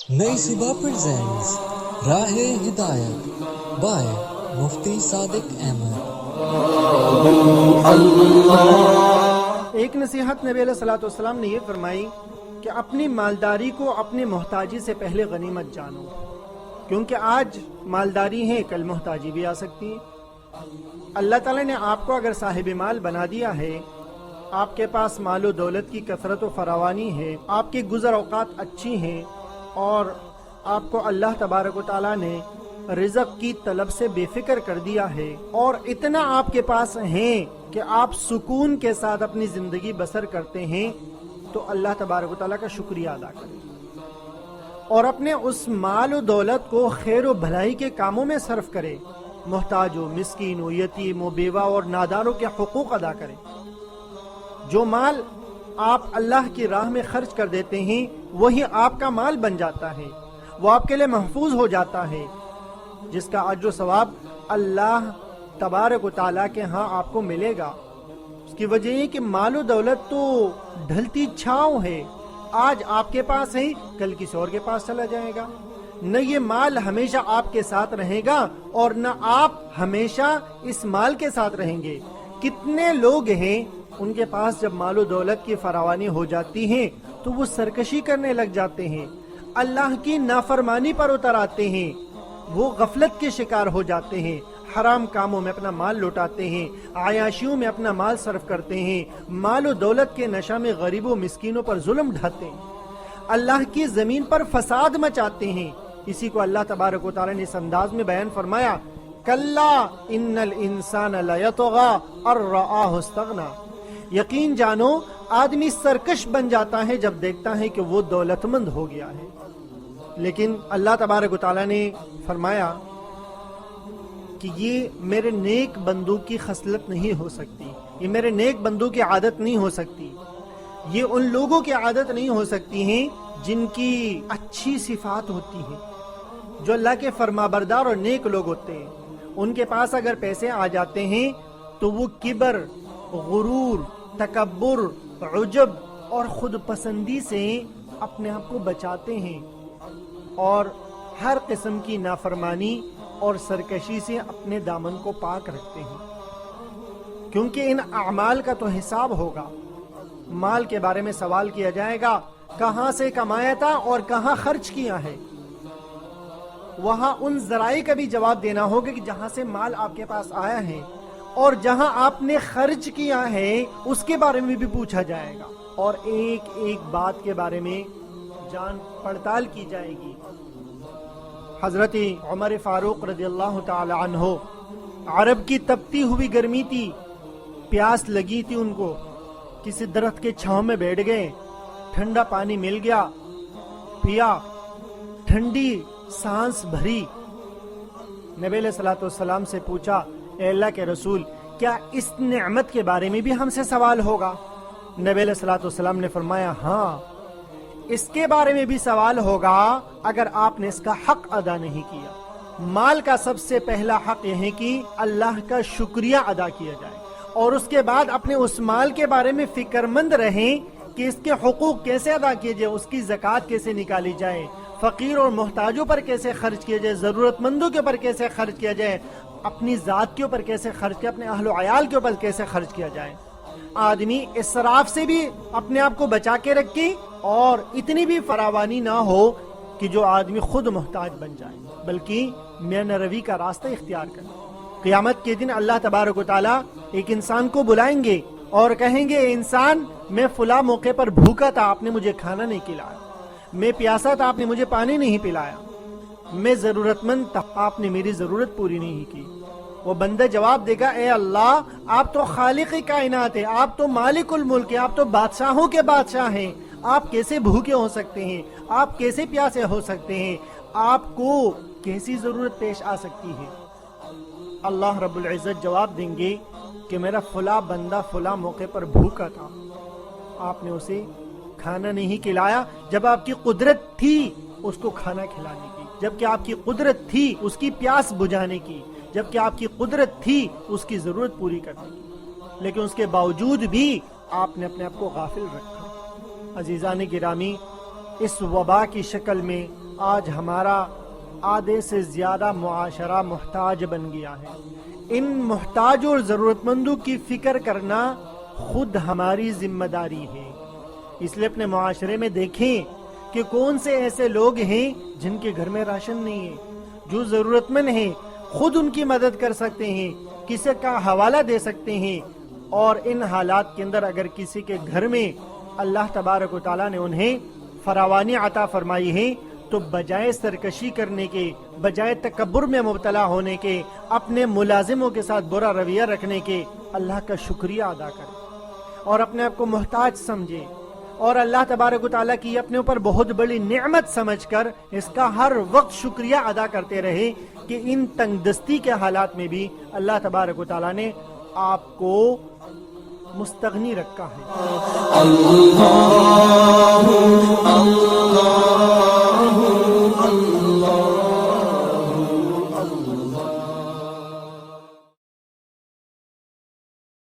نئی صبح پریزنٹس راہ ہدایت بائے مفتی صادق احمد۔ ایک نصیحت نبی علیہ الصلوۃ والسلام نے یہ فرمائی کہ اپنی مالداری کو اپنی محتاجی سے پہلے غنیمت جانو، کیونکہ آج مالداری ہے کل محتاجی بھی آ سکتی ہے۔ اللہ تعالیٰ نے آپ کو اگر صاحب مال بنا دیا ہے، آپ کے پاس مال و دولت کی کثرت و فراوانی ہے، آپ کی گزر اوقات اچھی ہیں، اور آپ کو اللہ تبارک و تعالیٰ نے رزق کی طلب سے بے فکر کر دیا ہے، اور اتنا آپ کے پاس ہیں کہ آپ سکون کے ساتھ اپنی زندگی بسر کرتے ہیں، تو اللہ تبارک و تعالیٰ کا شکریہ ادا کریں اور اپنے اس مال و دولت کو خیر و بھلائی کے کاموں میں صرف کریں، محتاجوں، مسکینوں، یتیموں، بیوہ اور ناداروں کے حقوق ادا کریں۔ جو مال آپ اللہ کی راہ میں خرچ کر دیتے ہیں وہی آپ کا مال بن جاتا ہے، وہ آپ کے لیے محفوظ ہو جاتا ہے، جس کا اجر و ثواب اللہ تبارک و تعالیٰ کے ہاں آپ کو ملے گا۔ اس کی وجہ یہ کہ مال و دولت تو ڈھلتی چھاؤں ہے، آج آپ کے پاس ہے کل کسی اور کے پاس چلا جائے گا، نہ یہ مال ہمیشہ آپ کے ساتھ رہے گا اور نہ آپ ہمیشہ اس مال کے ساتھ رہیں گے۔ کتنے لوگ ہیں ان کے پاس جب مال و دولت کی فراوانی ہو جاتی ہے تو وہ سرکشی کرنے لگ جاتے ہیں، اللہ کی نافرمانی پر اتر آتے ہیں، وہ غفلت کے شکار ہو جاتے ہیں، حرام کاموں میں اپنا مال لوٹاتے ہیں، عیاشیوں میں اپنا مال صرف کرتے ہیں، مال و دولت کے نشہ میں غریبوں و مسکینوں پر ظلم ڈھاتے ہیں، اللہ کی زمین پر فساد مچاتے ہیں۔ اسی کو اللہ تبارک و تعالیٰ نے اس انداز میں بیان فرمایا، کلا ان الانسان لیطغی ان رآہ استغنی، یقین جانو آدمی سرکش بن جاتا ہے جب دیکھتا ہے کہ وہ دولت مند ہو گیا ہے۔ لیکن اللہ تبارک و تعالیٰ نے فرمایا کہ یہ میرے نیک بندوں کی خصلت نہیں ہو سکتی، یہ میرے نیک بندوں کی عادت نہیں ہو سکتی، یہ ان لوگوں کی عادت نہیں ہو سکتی ہیں جن کی اچھی صفات ہوتی ہیں، جو اللہ کے فرما بردار اور نیک لوگ ہوتے ہیں۔ ان کے پاس اگر پیسے آ جاتے ہیں تو وہ کبر، غرور، تکبر، عجب اور خود پسندی سے اپنے آپ کو بچاتے ہیں اور ہر قسم کی نافرمانی اور سرکشی سے اپنے دامن کو پاک رکھتے ہیں، کیونکہ ان اعمال کا تو حساب ہوگا۔ مال کے بارے میں سوال کیا جائے گا، کہاں سے کمایا تھا اور کہاں خرچ کیا ہے۔ وہاں ان ذرائع کا بھی جواب دینا ہوگا کہ جہاں سے مال آپ کے پاس آیا ہے، اور جہاں آپ نے خرچ کیا ہے اس کے بارے میں بھی پوچھا جائے گا، اور ایک ایک بات کے بارے میں جان پڑتال کی جائے گی۔ حضرت عمر فاروق رضی اللہ تعالی عنہ، عرب کی تپتی ہوئی گرمی تھی، پیاس لگی تھی ان کو، کسی درخت کے چھاؤں میں بیٹھ گئے، ٹھنڈا پانی مل گیا، پیا، ٹھنڈی سانس بھری، نبی علیہ الصلوۃ والسلام سے پوچھا، اے اللہ کے رسول، کیا اس نعمت کے بارے میں بھی ہم سے سوال ہوگا؟ نبی علیہ الصلوۃ والسلام نے فرمایا، ہاں، اس کے بارے میں بھی سوال ہوگا اگر آپ نے اس کا حق ادا نہیں کیا۔ مال کا سب سے پہلا حق یہ ہے کہ اللہ کا شکریہ ادا کیا جائے، اور اس کے بعد اپنے اس مال کے بارے میں فکر مند رہیں کہ اس کے حقوق کیسے ادا کیے جائے، اس کی زکوٰۃ کیسے نکالی جائے، فقیر اور محتاجوں پر کیسے خرچ کیا جائے، ضرورت مندوں کے اوپر کیسے خرچ کیا جائے، اپنی ذات کے اوپر کیسے خرچ کیا، اپنے اہل و عیال کے اوپر کیسے خرچ کیا جائے۔ آدمی اسراف سے بھی اپنے آپ کو بچا کے رکھے اور اتنی بھی فراوانی نہ ہو کہ جو آدمی خود محتاج بن جائے، بلکہ میانہ روی کا راستہ اختیار کرے۔ قیامت کے دن اللہ تبارک و تعالیٰ ایک انسان کو بلائیں گے اور کہیں گے، انسان، میں فلاں موقع پر بھوکا تھا، آپ نے مجھے کھانا نہیں کھلایا، میں پیاسا تھا، آپ نے مجھے پانی نہیں پلایا، میں ضرورت مند تھا، آپ نے میری ضرورت پوری نہیں کی۔ وہ بندہ جواب دے گا، اے اللہ، آپ تو خالق کائنات ہیں، آپ تو مالک الملک ہیں، آپ تو بادشاہوں کے بادشاہ ہیں، آپ کیسے بھوکے ہو سکتے ہیں، آپ کیسے پیاسے ہو سکتے ہیں، آپ کو کیسی ضرورت پیش آ سکتی ہے؟ اللہ رب العزت جواب دیں گے کہ میرا فلاں بندہ فلاں موقع پر بھوکا تھا، آپ نے اسے کھانا نہیں کھلایا، جب آپ کی قدرت تھی اس کو کھانا کھلانے کی، جبکہ آپ کی قدرت تھی اس کی پیاس بجھانے کی، جبکہ آپ کی قدرت تھی اس کی ضرورت پوری کرنے کی، لیکن اس کے باوجود بھی آپ نے اپنے آپ کو غافل رکھا۔ عزیزان گرامی، اس وبا کی شکل میں آج ہمارا آدھے سے زیادہ معاشرہ محتاج بن گیا ہے۔ ان محتاج اور ضرورت مندوں کی فکر کرنا خود ہماری ذمہ داری ہے۔ اس لیے اپنے معاشرے میں دیکھیں کہ کون سے ایسے لوگ ہیں جن کے گھر میں راشن نہیں ہے، جو ضرورت مند ہیں، خود ان کی مدد کر سکتے ہیں، کسی کا حوالہ دے سکتے ہیں۔ اور ان حالات کے اندر اگر کسی کے گھر میں اللہ تبارک و تعالیٰ نے انہیں فراوانی عطا فرمائی ہے تو بجائے سرکشی کرنے کے، بجائے تکبر میں مبتلا ہونے کے، اپنے ملازموں کے ساتھ برا رویہ رکھنے کے، اللہ کا شکریہ ادا کریں اور اپنے آپ کو محتاج سمجھیں، اور اللہ تبارک و تعالیٰ کی اپنے اوپر بہت بڑی نعمت سمجھ کر اس کا ہر وقت شکریہ ادا کرتے رہے کہ ان تنگ دستی کے حالات میں بھی اللہ تبارک و تعالیٰ نے آپ کو مستغنی رکھا ہے۔ اللہ اللہ